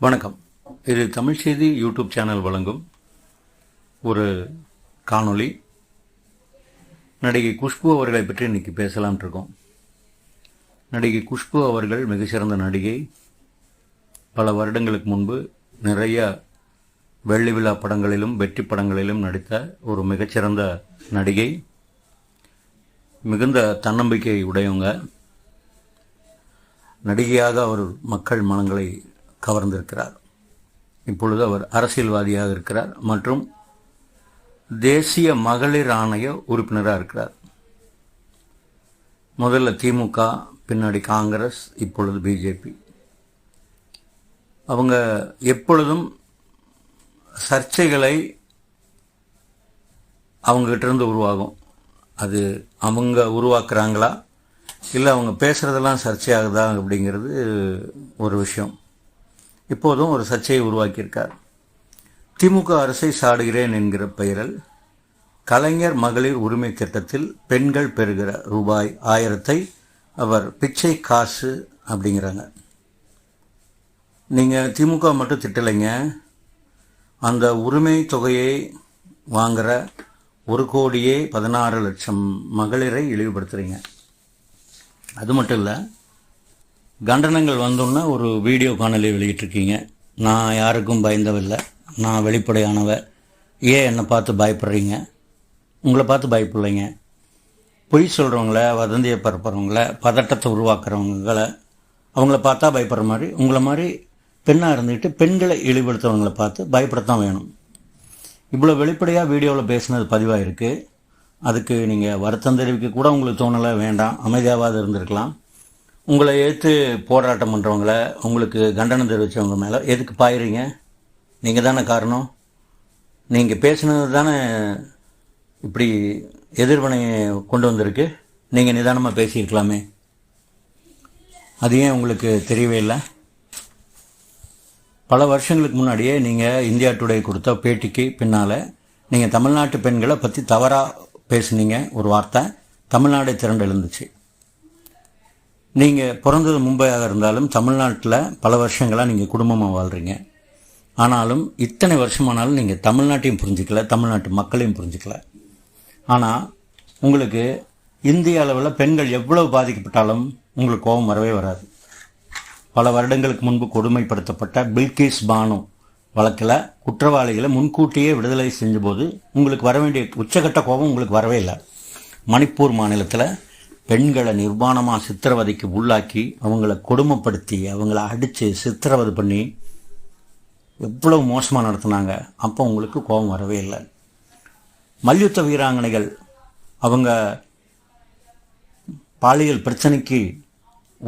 வணக்கம். இது தமிழ் செய்தி யூடியூப் சேனல் வழங்கும் ஒரு காணொளி. நடிகை குஷ்பு அவர்களை பற்றி இன்னைக்கு பேசலாம்னு இருக்கோம். நடிகை குஷ்பு அவர்கள் மிகச்சிறந்த நடிகை. பல வருடங்களுக்கு முன்பு நிறைய வெள்ளி விழா படங்களிலும் வெற்றி படங்களிலும் நடித்த ஒரு மிகச்சிறந்த நடிகை. மிகுந்த தன்னம்பிக்கை உடையவங்க. நடிகையாக அவர் மக்கள் மனங்களை கவர்ந்திருக்கிறார். இப்பொழுது அவர் அரசியல்வாதியாக இருக்கிறார் மற்றும் தேசிய மகளிர் ஆணைய உறுப்பினராக இருக்கிறார். முதல்ல திமுக, பின்னாடி காங்கிரஸ், இப்பொழுது பிஜேபி. அவங்க எப்பொழுதும் சர்ச்சைகளை அவங்ககிட்ட இருந்து உருவாகும். அது அவங்க உருவாக்குறாங்களா இல்லை அவங்க பேசுகிறதெல்லாம் சர்ச்சையாகுதா அப்படிங்கிறது ஒரு விஷயம். இப்போதும் ஒரு சர்ச்சையை உருவாக்கியிருக்கார். திமுக அரசை சாடுகிறேன் என்கிற பெயரில் கலைஞர் மகளிர் உரிமை திட்டத்தில் பெண்கள் பெறுகிற ரூபாய் 1000 அவர் பிச்சை காசு அப்படிங்கிறாங்க. நீங்கள் திமுக மட்டும் திட்டலைங்க, அந்த உரிமை தொகையை வாங்குகிற 1,16,00,000 மகளிரை இழிவுபடுத்துகிறீங்க. அது மட்டும் இல்லை, கண்டனங்கள் வந்தோன்னா ஒரு வீடியோ காணொலி வெளியிட்டிருக்கீங்க. நான் யாருக்கும் பயந்தவில்லை, நான் வெளிப்படையானவ, ஏன் என்னை பார்த்து பயப்படுறீங்க? உங்களை பார்த்து பயப்படலைங்க. பொய் சொல்கிறவங்கள, வதந்தியை பரப்புறவங்கள, பதட்டத்தை உருவாக்குறவங்களை அவங்கள பார்த்தா பயப்படுற மாதிரி உங்களை மாதிரி பெண்ணாக இருந்துக்கிட்டு பெண்களை இழிவுபடுத்துறவங்களை பார்த்து பயப்படத்தான் வேணும். இவ்வளோ வெளிப்படையாக வீடியோவில் பேசினது பதிவாயிருக்கு. அதுக்கு நீங்கள் வருத்தம் தெரிவிக்க கூட உங்களுக்கு தோணலை, வேண்டாம், அமைதியாவது இருந்திருக்கலாம். உங்களை ஏற்று போராட்டம் பண்ணுறவங்கள, உங்களுக்கு கண்டனம் தெரிவித்தவங்க மேலே எதுக்கு பாயிறீங்க? நீங்கள் தானே காரணம். நீங்கள் பேசினது தானே இப்படி எதிர்வினையை கொண்டு வந்திருக்கு. நீங்கள் நிதானமாக பேசியிருக்கலாமே. அது ஏன் உங்களுக்கு தெரியவே இல்லை? பல வருஷங்களுக்கு முன்னாடியே நீங்கள் இந்தியா டுடே கொடுத்த பேட்டிக்கு பின்னால் நீங்கள் தமிழ்நாட்டு பெண்களை பற்றி தவறாக பேசுனீங்க. ஒரு வார்த்தை தமிழ்நாடே திரண்டு எழுந்துச்சு. நீங்கள் பிறந்தது மும்பையாக இருந்தாலும் தமிழ்நாட்டில் பல வருஷங்களாக நீங்கள் குடும்பமாக வாழ்கிறீங்க. ஆனாலும் இத்தனை வருஷமானாலும் நீங்கள் தமிழ்நாட்டையும் புரிஞ்சிக்கல, தமிழ்நாட்டு மக்களையும் புரிஞ்சிக்கல. ஆனால் உங்களுக்கு இந்திய அளவில் பெண்கள் எவ்வளவு பாதிக்கப்பட்டாலும் உங்களுக்கு கோபம் வரவே வராது. பல வருடங்களுக்கு முன்பு கொடுமைப்படுத்தப்பட்ட பில்கிஸ் பானு வழக்கில் குற்றவாளிகளை முன்கூட்டியே விடுதலை செஞ்சபோது உங்களுக்கு வர வேண்டிய உச்சகட்ட கோபம் உங்களுக்கு வரவே இல்லை. மணிப்பூர் மாநிலத்தில் பெண்களை நிர்வாணமாக சித்திரவதைக்கு உள்ளாக்கி அவங்கள கொடுமைப்படுத்தி அவங்கள அடித்து சித்திரவதை பண்ணி எவ்வளவு மோசமாக நடத்துனாங்க. அப்போ உங்களுக்கு கோபம் வரவே இல்லை. மல்யுத்த வீராங்கனைகள் அவங்க பாலியல் பிரச்சனைக்கு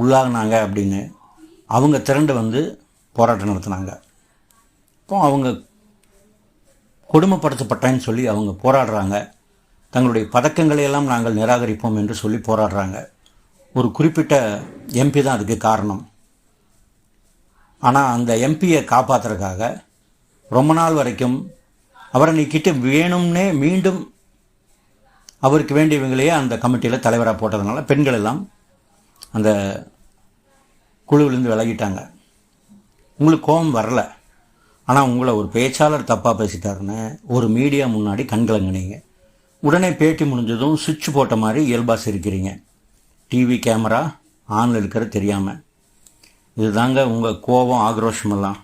உள்ளாகினாங்க அப்படின்னு அவங்க திரண்டு வந்து போராட்டம் நடத்தினாங்க. இப்போ அவங்க கொடுமைப்படுத்தப்பட்டேன்னு சொல்லி அவங்க போராடுறாங்க. தங்களுடைய பதக்கங்களையெல்லாம் நாங்கள் நிராகரிப்போம் என்று சொல்லி போராடுறாங்க. ஒரு குறிப்பிட்ட எம்பி தான் அதுக்கு காரணம். ஆனால் அந்த எம்பியை காப்பாற்றுறதுக்காக ரொம்ப நாள் வரைக்கும் அவரை நீக்கிட்டு வேணும்னே மீண்டும் அவருக்கு வேண்டியவங்களையே அந்த கமிட்டியில் தலைவராக போட்டதுனால பெண்கள் எல்லாம் அந்த குழுவிலேருந்து விலகிட்டாங்க. உங்களுக்கு கோபம் வரல. ஆனால் உங்களை ஒரு பேச்சாளர் தப்பாக பேசிட்டாருன்னு ஒரு மீடியா முன்னாடி கண்கலங்கினீங்க. உடனே பேட்டி முடிஞ்சதும் சுவிட்ச் போட்ட மாதிரி இயல்பாக சிரிக்கிறீங்க. டிவி கேமரா ஆனில் இருக்கிறது தெரியாமல். இதுதாங்க உங்கள் கோபம், ஆக்ரோஷமெல்லாம்.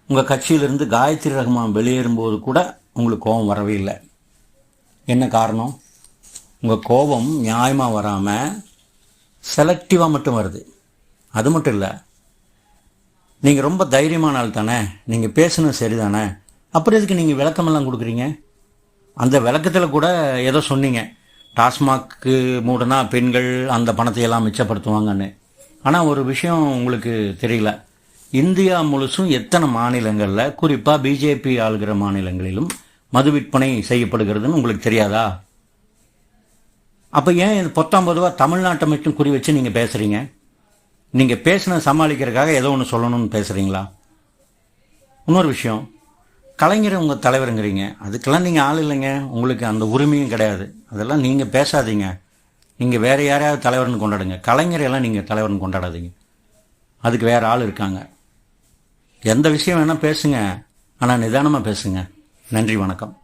உங்கள் கட்சியிலிருந்து காயத்ரி ரஹ்மான் வெளியேறும்போது கூட உங்களுக்கு கோபம் வரவே இல்லை. என்ன காரணம்? உங்கள் கோபம் நியாயமாக வராமல் செலக்டிவாக மட்டும் வருது. அது மட்டும் இல்லை, நீங்கள் ரொம்ப தைரியமான ஆள் தானே, நீங்கள் பேசுனது சரி தானே, அப்புறம் எதுக்கு நீங்கள் விளக்கமெல்லாம் கொடுக்குறீங்க? அந்த விளக்கத்தில் கூட ஏதோ சொன்னீங்க, டாஸ்மாக்கு மூடனா பெண்கள் அந்த பணத்தையெல்லாம் மிச்சப்படுத்துவாங்கன்னு. ஆனால் ஒரு விஷயம் உங்களுக்கு தெரியல. இந்தியா முழுசும் எத்தனை மாநிலங்களில், குறிப்பாக பிஜேபி ஆளுகிற மாநிலங்களிலும் மது விற்பனை செய்யப்படுகிறதுன்னு உங்களுக்கு தெரியாதா? அப்போ ஏன் இது 19 தமிழ்நாட்டை மட்டும் குறி வச்சு நீங்கள் பேசுகிறீங்க? நீங்கள் பேசின சமாளிக்கிறதுக்காக ஏதோ ஒன்று சொல்லணும்னு பேசுகிறீங்களா? இன்னொரு விஷயம், கலைஞர் உங்கள் தலைவருங்கிறீங்க, அதுக்கெல்லாம் நீங்கள் ஆள் இல்லைங்க. உங்களுக்கு அந்த உரிமையும் கிடையாது. அதெல்லாம் நீங்கள் பேசாதீங்க. நீங்கள் வேறு யாரையாவது தலைவர்னு கொண்டாடுங்க. கலைஞரையெல்லாம் நீங்கள் தலைவர்னு கொண்டாடாதீங்க. அதுக்கு வேறு ஆள் இருக்காங்க. எந்த விஷயம் வேணால் பேசுங்க, ஆனால் நிதானமாக பேசுங்க. நன்றி, வணக்கம்.